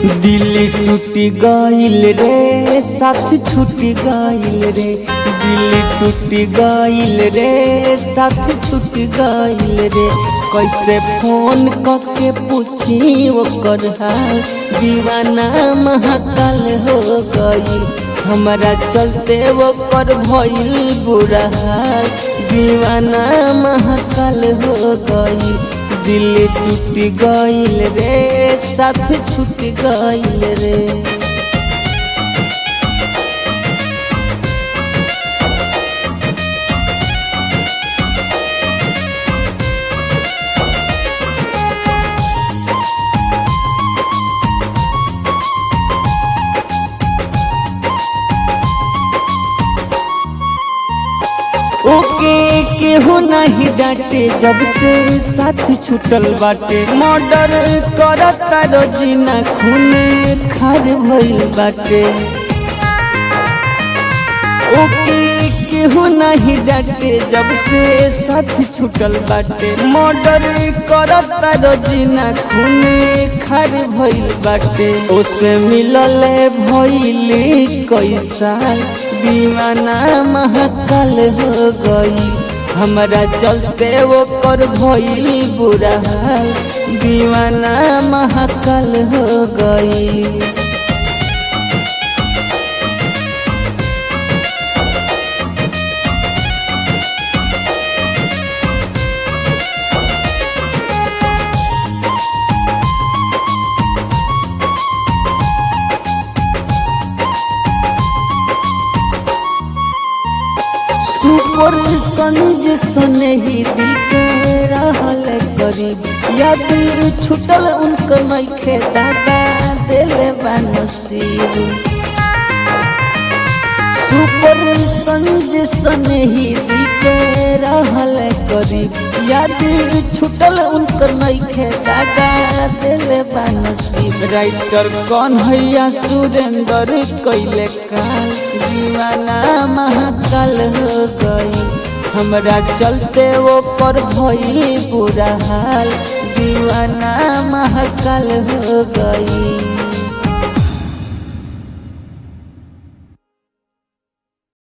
दिल टूट गइल रे साथ छूट गइल रे, दिल टूट गइल रे साथ छूट गइल रे। कैसे फोन करके पूछी ओकर हाल, दीवाना महाकाल हो गई हमारा चलते ओकर भइल बुरा हाल, दीवाना महाकाल हो गई। दिल टूट गइल रे साथ छूट गइल रे। ओके केहू नहीं डांटे जब से साथ छूटल बाटे, मर्डर करता रोजीना खून खार भइल बाटे। ओके केहू नहीं डांटे जब से साथ छूटल बाटे, मर्डर करता रोजीना खून खार भइल बाटे। ओसे मिलल भइल कई साल, दीवाना महाकाल हो गई हमारा चलते वो कर भइल बुरा हाल, दीवाना महाकाल हो गई। सुपर संज सुने ही दिल के रहल करीब, याद छुटल उनकर नइखे दादा दिल बनसीब। सुपर संज सुने ही दिल के रहल करीब, याद छुटल उनकर नइखे दादा दिल बनसीब। राइटर कन्हैया सुरेंद्र कैले काल, दीवाना महाकाल हो गई हमरा चलते वो पर भइल बुरा हाल, दीवाना महाकाल हो गई।